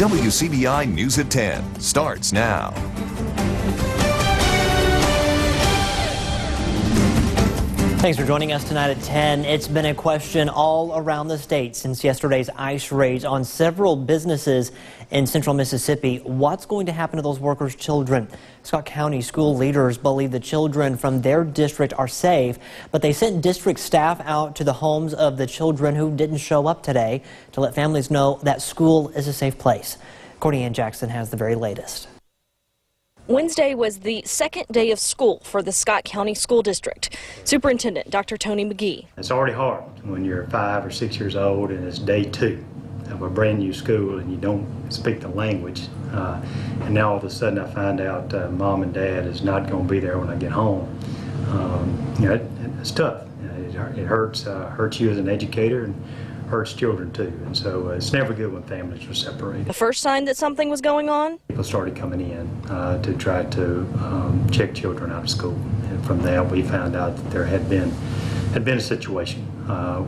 WCBI News at 10 starts now. Thanks for joining us tonight at 10. It's been a question all around the state since yesterday's ICE raids on several businesses in central Mississippi. What's going to happen to those workers' children? Scott County school leaders believe the children from their district are safe, but they sent district staff out to the homes of the children who didn't show up today to let families know that school is a safe place. Courtney Ann Jackson has the very latest. Wednesday was the second day of school for the Scott County School District. Superintendent Dr. Tony McGee. It's already hard when you're 5 or 6 years old and it's day 2 of a brand new school and you don't speak the language. And now all of a sudden I find out mom and dad is not going to be there when I get home. It's tough. It hurts you as an educator and hurts children too, and so it's never good when families are separated. The first sign that something was going on? People started coming in to try to check children out of school, and from that we found out that there had been a situation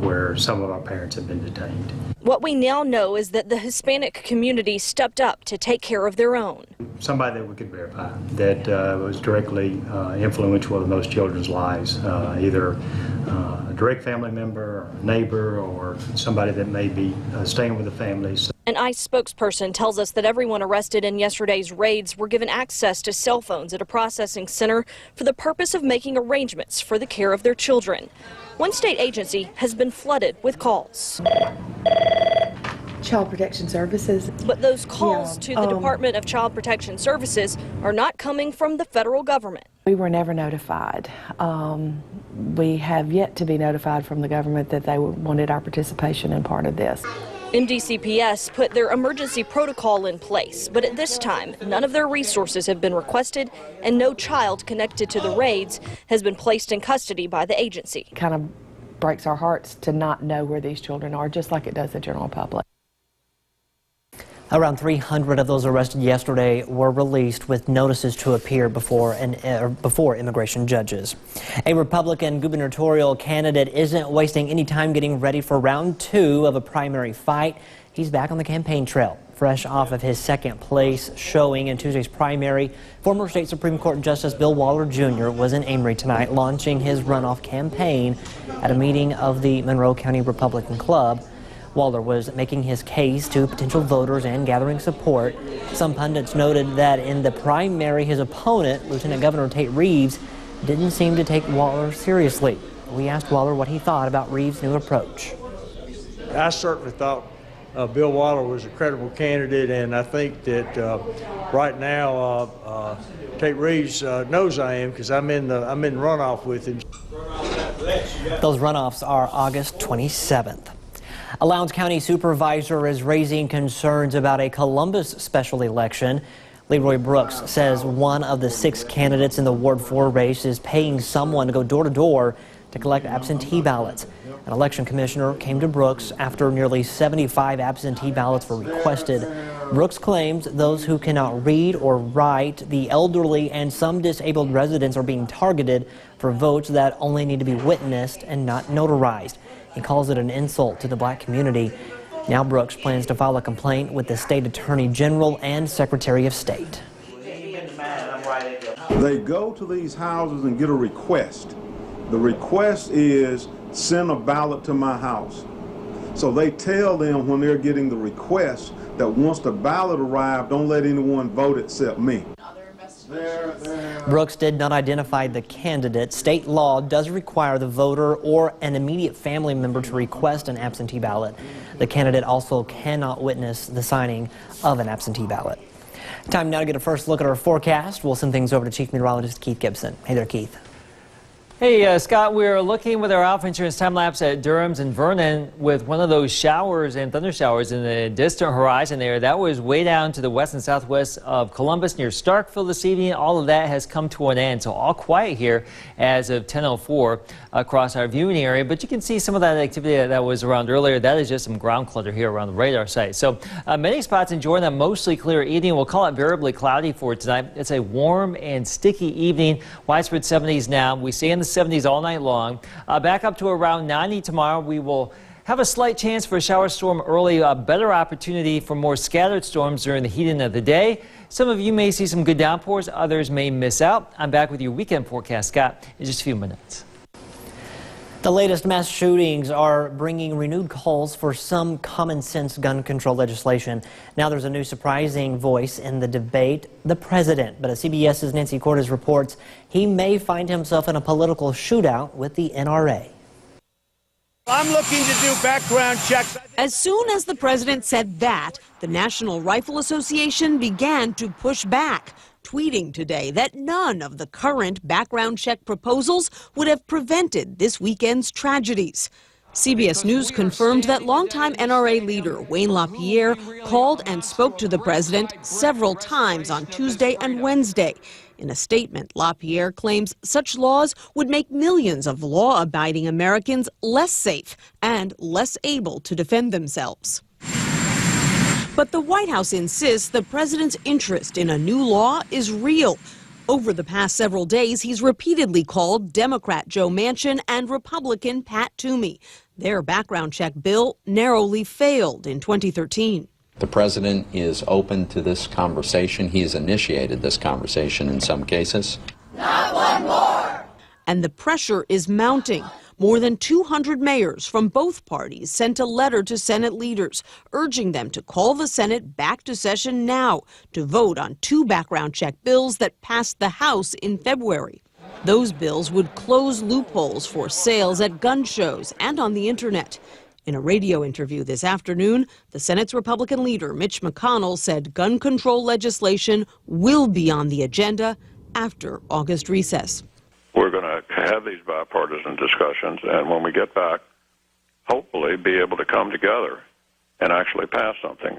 where some of our parents had been detained. What we now know is that the Hispanic community stepped up to take care of their own. Somebody that we could verify that was directly influential in those children's lives, either a direct family member or a neighbor or somebody that may be staying with the families. An ICE spokesperson tells us that everyone arrested in yesterday's raids were given access to cell phones at a processing center for the purpose of making arrangements for the care of their children. One state agency has been flooded with calls. Child Protection Services. But those calls to the Department of Child Protection Services are not coming from the federal government. We were never notified. We have yet to be notified from the government that they wanted our participation in part of this. MDCPS put their emergency protocol in place, but at this time, none of their resources have been requested and no child connected to the raids has been placed in custody by the agency. It kind of breaks our hearts to not know where these children are, just like it does the general public. Around 300 of those arrested yesterday were released with notices to appear before immigration judges. A Republican gubernatorial candidate isn't wasting any time getting ready for round 2 of a primary fight. He's back on the campaign trail, fresh off of his second place showing in Tuesday's primary. Former state Supreme Court Justice Bill Waller Jr. was in Amory tonight, launching his runoff campaign at a meeting of the Monroe County Republican Club. Waller was making his case to potential voters and gathering support. Some pundits noted that in the primary, his opponent, Lieutenant Governor Tate Reeves, didn't seem to take Waller seriously. We asked Waller what he thought about Reeves' new approach. I certainly thought Bill Waller was a credible candidate, and I think that right now Tate Reeves knows I am because I'm in runoff with him. Those runoffs are August 27th. A Lowndes County supervisor is raising concerns about a Columbus special election. Leroy Brooks says one of the 6 candidates in the Ward 4 race is paying someone to go door to door to collect absentee ballots. An election commissioner came to Brooks after nearly 75 absentee ballots were requested. Brooks claims those who cannot read or write, the elderly, and some disabled residents are being targeted for votes that only need to be witnessed and not notarized. He calls it an insult to the black community. Now Brooks plans to file a complaint with the state attorney general and secretary of state. They go to these houses and get a request. The request is send a ballot to my house. So they tell them when they're getting the request that once the ballot arrives, don't let anyone vote except me. Brooks did not identify the candidate. State law does require the voter or an immediate family member to request an absentee ballot. The candidate also cannot witness the signing of an absentee ballot. Time now to get a first look at our forecast. We'll send things over to Chief Meteorologist Keith Gibson. Hey there, Keith. Hey, Scott, we're looking with our Alpha Insurance time lapse at Durham's and Vernon with one of those showers and thunder showers in the distant horizon there. That was way down to the west and southwest of Columbus near Starkville this evening. All of that has come to an end, so all quiet here as of 10:04 across our viewing area. But you can see some of that activity that was around earlier. That is just some ground clutter here around the radar site. So many spots enjoying a mostly clear evening. We'll call it variably cloudy for tonight. It's a warm and sticky evening. Widespread 70s now. We stay in the 70s all night long. Back up to around 90 tomorrow. We will have a slight chance for a shower storm early, a better opportunity for more scattered storms during the heat of the day. Some of you may see some good downpours, others may miss out. I'm back with your weekend forecast, Scott, in just a few minutes. The latest mass shootings are bringing renewed calls for some common sense gun control legislation. Now there's a new surprising voice in the debate, the president. But as CBS's Nancy Cortez reports, he may find himself in a political shootout with the NRA. I'm looking to do background checks. As soon as the president said that, the National Rifle Association began to push back, tweeting today that none of the current background check proposals would have prevented this weekend's tragedies. CBS News confirmed that longtime NRA leader Wayne LaPierre called and spoke to the president several times on Tuesday and Wednesday. In a statement, LaPierre claims such laws would make millions of law-abiding Americans less safe and less able to defend themselves. But the White House insists the president's interest in a new law is real. Over the past several days, he's repeatedly called Democrat Joe Manchin and Republican Pat Toomey. Their background check bill narrowly failed in 2013. The president is open to this conversation. He has initiated this conversation in some cases. Not one more! And the pressure is mounting. More than 200 mayors from both parties sent a letter to Senate leaders urging them to call the Senate back to session now to vote on two background check bills that passed the House in February. Those bills would close loopholes for sales at gun shows and on the internet. In a radio interview this afternoon, the Senate's Republican leader, Mitch McConnell, said gun control legislation will be on the agenda after August recess. We're going to have these bipartisan discussions, and when we get back, hopefully be able to come together and actually pass something.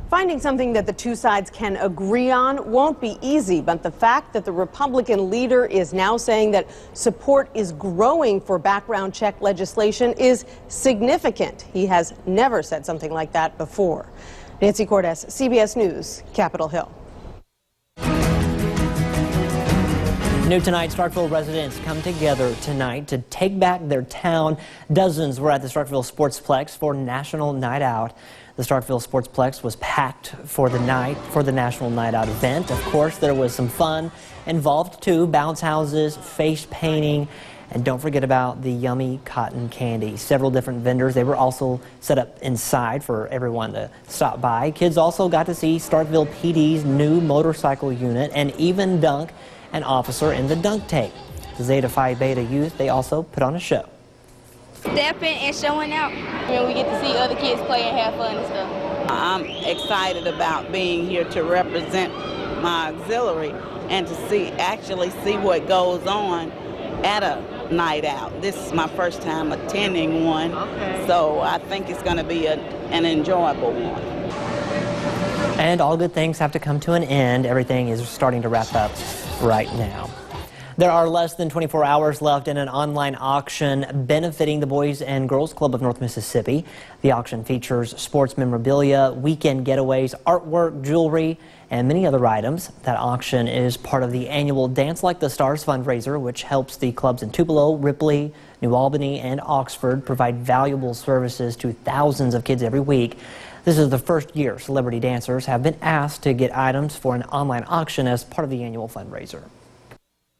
Finding something that the two sides can agree on won't be easy, but the fact that the Republican leader is now saying that support is growing for background check legislation is significant. He has never said something like that before. Nancy Cortez, CBS News, Capitol Hill. New tonight, Starkville residents come together tonight to take back their town. Dozens were at the Starkville Sportsplex for National Night Out. The Starkville Sportsplex was packed for the National Night Out event. Of course, there was some fun involved too, bounce houses, face painting, and don't forget about the yummy cotton candy. Several different vendors, they were also set up inside for everyone to stop by. Kids also got to see Starkville PD's new motorcycle unit and even dunk an officer in the dunk tank. The Zeta Phi Beta youth, they also put on a show. Stepping and showing out. And we get to see other kids play and have fun and stuff. I'm excited about being here to represent my auxiliary and to actually see what goes on at a night out. This is my first time attending one, so I think it's going to be an enjoyable one. And all good things have to come to an end. Everything is starting to wrap up right now. There are less than 24 hours left in an online auction benefiting the Boys and Girls Club of North Mississippi. The auction features sports memorabilia, weekend getaways, artwork, jewelry, and many other items. That auction is part of the annual Dance Like the Stars fundraiser, which helps the clubs in Tupelo, Ripley, New Albany, and Oxford provide valuable services to thousands of kids every week. This is the first year celebrity dancers have been asked to get items for an online auction as part of the annual fundraiser.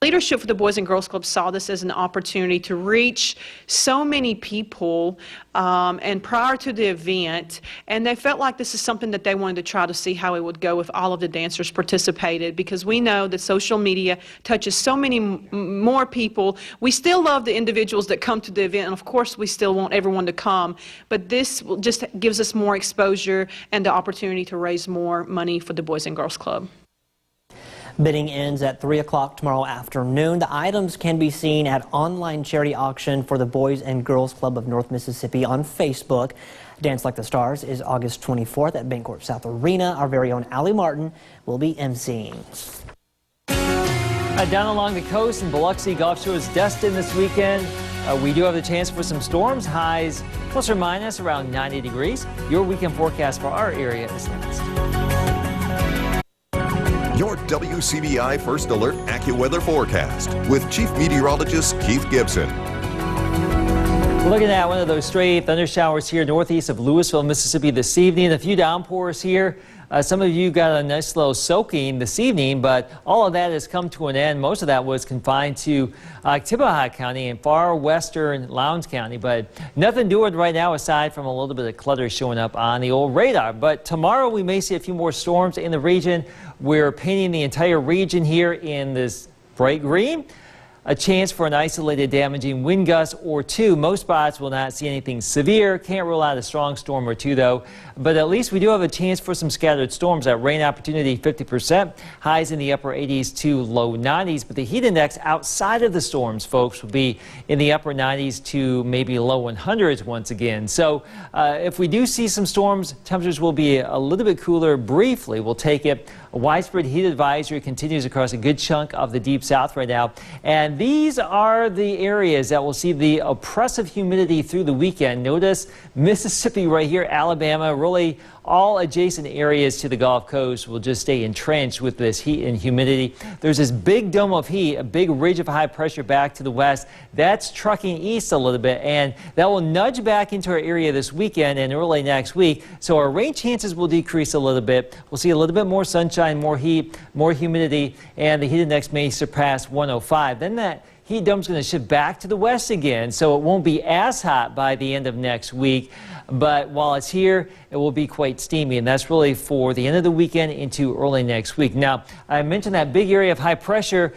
Leadership for the Boys and Girls Club saw this as an opportunity to reach so many people and prior to the event, and they felt like this is something that they wanted to try to see how it would go if all of the dancers participated, because we know that social media touches so many more people. We still love the individuals that come to the event, and of course we still want everyone to come, but this just gives us more exposure and the opportunity to raise more money for the Boys and Girls Club. Bidding ends at 3 o'clock tomorrow afternoon. The items can be seen at online charity auction for the Boys and Girls Club of North Mississippi on Facebook. Dance Like the Stars is August 24th at Bancorp South Arena. Our very own Allie Martin will be emceeing. Down along the coast in Biloxi, Gulf Shore is destined this weekend. We do have the chance for some storms, highs plus or minus around 90 degrees. Your weekend forecast for our area is next. Your WCBI First Alert AccuWeather forecast with Chief Meteorologist Keith Gibson. We're looking at one of those stray thunder showers here northeast of Louisville, Mississippi this evening. A few downpours here. Some of you got a nice little soaking this evening, but all of that has come to an end. Most of that was confined to Tibaha County and far western Lowndes County, but nothing doing right now aside from a little bit of clutter showing up on the old radar. But tomorrow we may see a few more storms in the region. We're painting the entire region here in this bright green. A chance for an isolated damaging wind gust or two. Most spots will not see anything severe. Can't rule out a strong storm or two, though. But at least we do have a chance for some scattered storms. That rain opportunity 50%. Highs in the upper 80s to low 90s. But the heat index outside of the storms, folks, will be in the upper 90s to maybe low 100s once again. So if we do see some storms, temperatures will be a little bit cooler briefly. We'll take it. A widespread heat advisory continues across a good chunk of the deep south right now. And these are the areas that will see the oppressive humidity through the weekend. Notice Mississippi right here, Alabama, really all adjacent areas to the Gulf Coast will just stay entrenched with this heat and humidity. There's this big dome of heat, a big ridge of high pressure back to the west. That's trucking east a little bit, and that will nudge back into our area this weekend and early next week. So our rain chances will decrease a little bit. We'll see a little bit more sunshine, more heat, more humidity, and the heat index may surpass 105. Then that heat dome's going to shift back to the west again, so it won't be as hot by the end of next week. But while it's here, it will be quite steamy, and that's really for the end of the weekend into early next week. Now, I mentioned that big area of high pressure.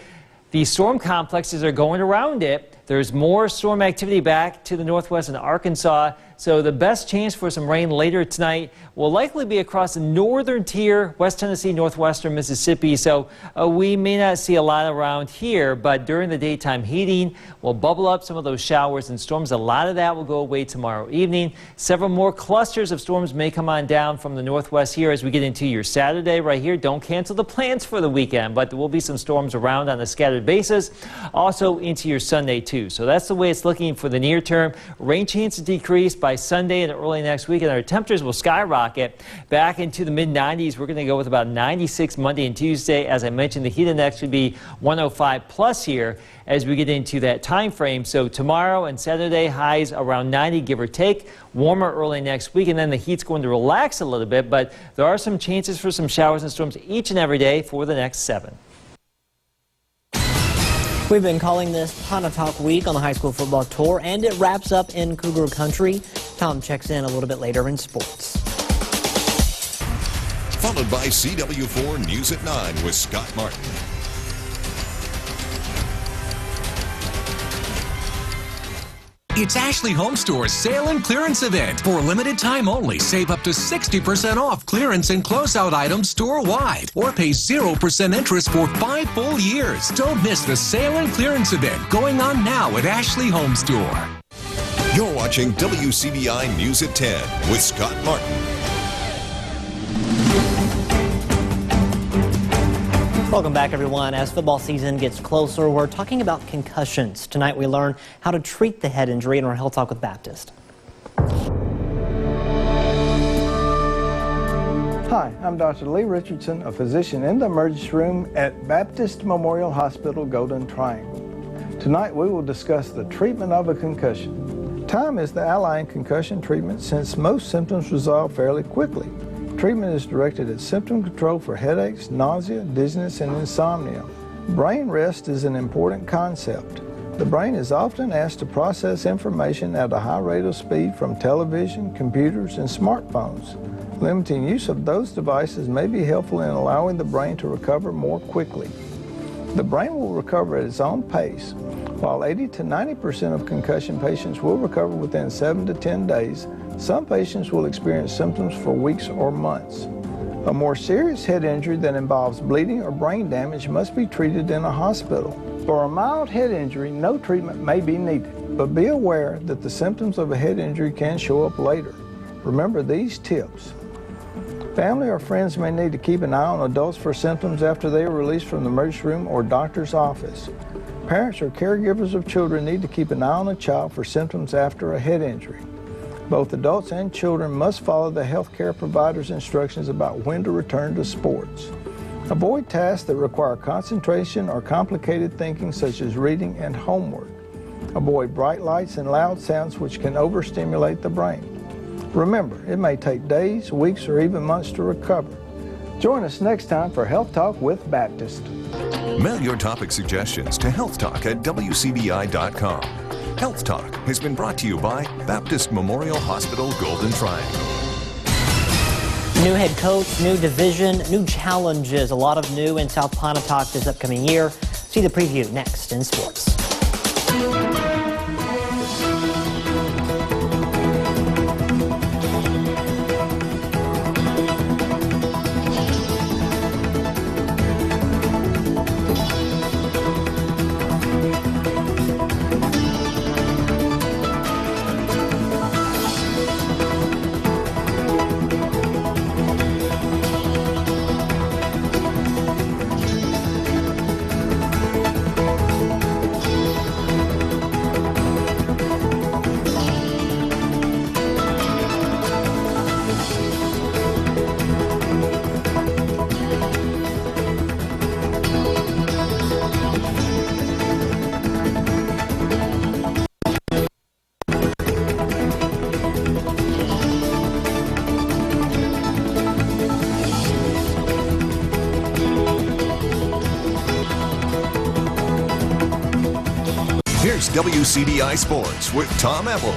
These storm complexes are going around it. There's more storm activity back to the northwest in Arkansas, so the best chance for some rain later tonight will likely be across the northern tier, West Tennessee, northwestern Mississippi. So we may not see a lot around here, but during the daytime heating will bubble up some of those showers and storms. A lot of that will go away tomorrow evening. Several more clusters of storms may come on down from the northwest here as we get into your Saturday right here. Don't cancel the plans for the weekend, but there will be some storms around on a scattered basis. Also into your Sunday too. So that's the way it's looking for the near term. Rain chances decrease by Sunday and early next week, and our temperatures will skyrocket back into the mid-90s. We're going to go with about 96 Monday and Tuesday. As I mentioned, the heat index should be 105 plus here as we get into that time frame. So tomorrow and Saturday, highs around 90, give or take. Warmer early next week, and then the heat's going to relax a little bit, but there are some chances for some showers and storms each and every day for the next 7. We've been calling this Pontotoc Week on the high school football tour, and it wraps up in Cougar Country. Tom checks in a little bit later in sports. Followed by CW4 News at 9 with Scott Martin. It's Ashley Home Store's sale and clearance event. For a limited time only, save up to 60% off clearance and closeout items store-wide, or pay 0% interest for 5 full years. Don't miss the sale and clearance event going on now at Ashley Home Store. You're watching WCBI News at 10 with Scott Martin. Welcome back, everyone. As football season gets closer, we're talking about concussions. Tonight we learn how to treat the head injury in our Health Talk with Baptist. Hi, I'm Dr. Lee Richardson, a physician in the emergency room at Baptist Memorial Hospital, Golden Triangle. Tonight we will discuss the treatment of a concussion. Time is the ally in concussion treatment since most symptoms resolve fairly quickly. Treatment is directed at symptom control for headaches, nausea, dizziness, and insomnia. Brain rest is an important concept. The brain is often asked to process information at a high rate of speed from television, computers, and smartphones. Limiting use of those devices may be helpful in allowing the brain to recover more quickly. The brain will recover at its own pace. While 80 to 90% of concussion patients will recover within 7 to 10 days, some patients will experience symptoms for weeks or months. A more serious head injury that involves bleeding or brain damage must be treated in a hospital. For a mild head injury, no treatment may be needed, but be aware that the symptoms of a head injury can show up later. Remember these tips. Family or friends may need to keep an eye on adults for symptoms after they are released from the emergency room or doctor's office. Parents or caregivers of children need to keep an eye on a child for symptoms after a head injury. Both adults and children must follow the healthcare provider's instructions about when to return to sports. Avoid tasks that require concentration or complicated thinking, such as reading and homework. Avoid bright lights and loud sounds which can overstimulate the brain. Remember, it may take days, weeks, or even months to recover. Join us next time for Health Talk with Baptist. Mail your topic suggestions to healthtalk@wcbi.com. Health Talk has been brought to you by Baptist Memorial Hospital Golden Triangle. New head coach, new division, new challenges. A lot of new in South Pontotoc this upcoming year. See the preview next in sports. Here's WCBI Sports with Tom Ebel.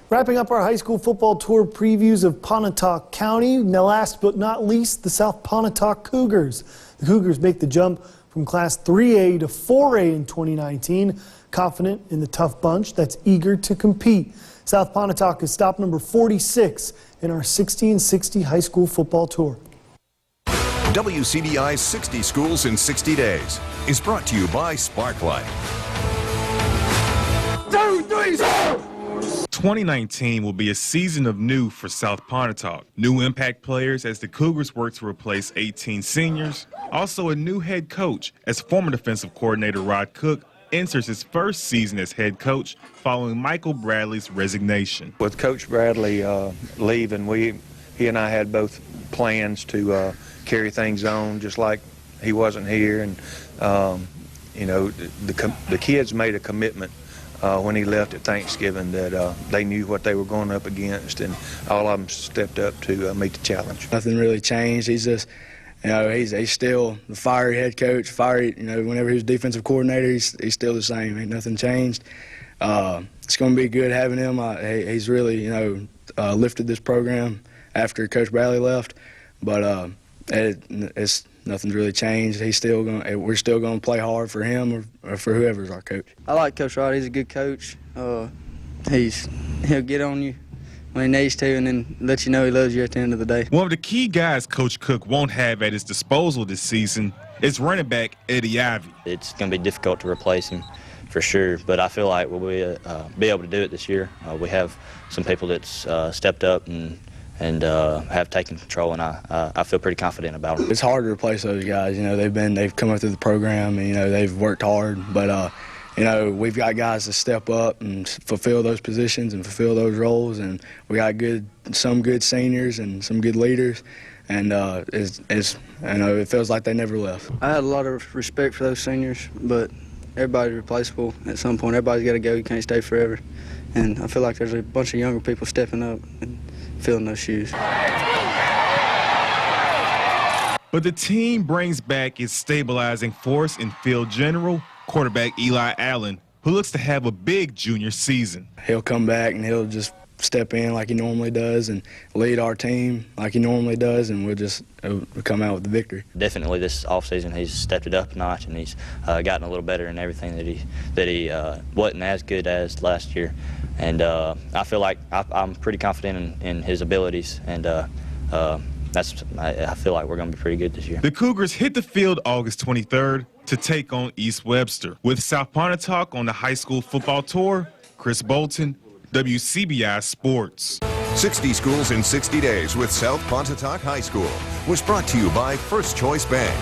Wrapping up our high school football tour previews of Pontotoc County. Now last but not least, the South Pontotoc Cougars. The Cougars make the jump from Class 3A to 4A in 2019, confident in the tough bunch that's eager to compete. South Pontotoc is stop number 46 in our 60 and 60 high school football tour. WCBI's 60 Schools in 60 Days is brought to you by Sparklight. 2, 3, 2019 will be a season of new for South Pontotoc. New impact players as the Cougars work to replace 18 seniors. Also a new head coach as former defensive coordinator Rod Cook enters his first season as head coach following Michael Bradley's resignation. With Coach Bradley leaving, he and I had both plans to carry things on just like he wasn't here. And, you know, the kids made a commitment when he left at Thanksgiving that they knew what they were going up against, and all of them stepped up to meet the challenge. Nothing really changed. He's just, you know, he's still the fiery head coach, fiery, you know, whenever he was defensive coordinator, he's still the same. Ain't nothing changed. It's going to be good having him. He's really, you know, lifted this program after Coach Bradley left, but it's nothing's really changed. We're still going to play hard for him or for whoever's our coach. I like Coach Rod. He's a good coach. He'll get on you when he needs to, and then let you know he loves you at the end of the day. One of the key guys Coach Cook won't have at his disposal this season is running back Eddie Ivey. It's going to be difficult to replace him for sure, but I feel like we'll be able to do it this year. We have some people that's stepped up and have taken control, and I feel pretty confident about them. It's hard to replace those guys. You know, they've come up through the program, and you know they've worked hard. But you know, we've got guys to step up and fulfill those positions and fulfill those roles, and we got some good seniors and some good leaders, and you know, it feels like they never left. I had a lot of respect for those seniors, but everybody's replaceable at some point. Everybody's got to go. You can't stay forever, and I feel like there's a bunch of younger people stepping up and filling those shoes. But the team brings back its stabilizing force in field general, quarterback Eli Allen, who looks to have a big junior season. He'll come back and he'll just step in like he normally does and lead our team like he normally does, and we'll come out with the victory. Definitely this offseason he's stepped it up a notch, and he's gotten a little better in everything that he wasn't as good as last year. And I feel like I'm pretty confident in his abilities, and I feel like we're going to be pretty good this year. The Cougars hit the field August 23rd to take on East Webster. With South Pontotoc on the high school football tour, Chris Bolton, WCBI Sports. 60 Schools in 60 Days with South Pontotoc High School was brought to you by First Choice Bank.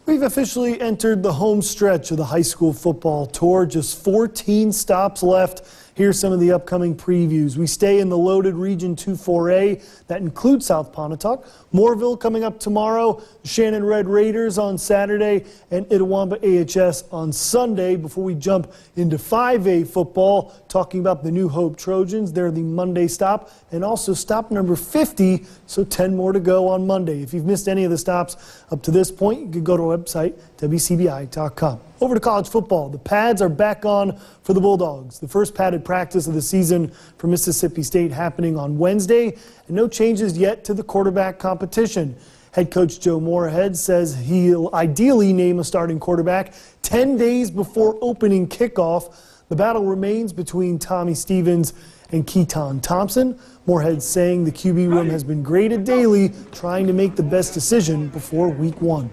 We've officially entered the home stretch of the high school football tour. Just 14 stops left Here's some of the upcoming previews. We stay in the loaded Region 2-4A. That includes South Pontotoc. Moorville coming up tomorrow. Shannon Red Raiders on Saturday and Itawamba AHS on Sunday. Before we jump into 5A football, talking about the New Hope Trojans. They're the Monday stop and also stop number 50, so 10 more to go on Monday. If you've missed any of the stops up to this point, you can go to our website, WCBI.com. Over to college football. The pads are back on for the Bulldogs. The first padded practice of the season for Mississippi State happening on Wednesday, and no changes yet to the quarterback competition. Head coach Joe Moorhead says he'll ideally name a starting quarterback 10 days before opening kickoff. The battle remains between Tommy Stevens and Keaton Thompson. Moorhead saying the QB room has been graded daily, trying to make the best decision before week 1.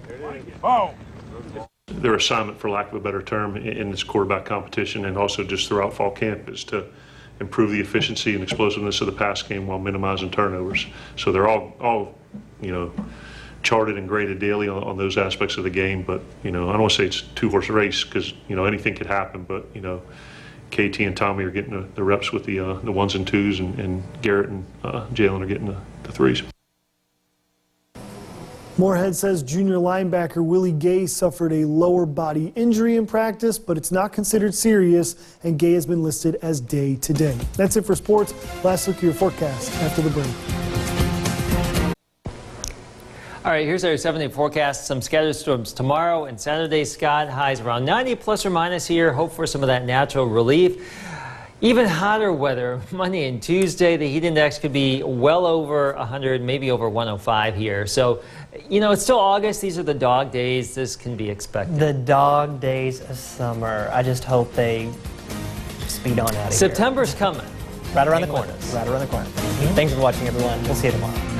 Their assignment, for lack of a better term, in this quarterback competition and also just throughout fall camp is to improve the efficiency and explosiveness of the pass game while minimizing turnovers. So they're all charted and graded daily on those aspects of the game. But I don't want to say it's two-horse race because anything could happen. But KT and Tommy are getting the reps with the ones and twos, and Garrett and Jalen are getting the threes. Moorhead says junior linebacker Willie Gay suffered a lower body injury in practice, but it's not considered serious, and Gay has been listed as day-to-day. That's it for sports. Last look at your forecast after the break. All right, here's our 7-day forecast. Some scattered storms tomorrow and Saturday. Scott, highs around 90 plus or minus here. Hope for some of that natural relief. Even hotter weather Monday and Tuesday. The heat index could be well over 100, maybe over 105 here. So, it's still August. These are the dog days. This can be expected. The dog days of summer. I just hope they speed on out of here. September's coming. Right around the corner. Right around the corner. Thanks for watching, everyone. We'll see you tomorrow.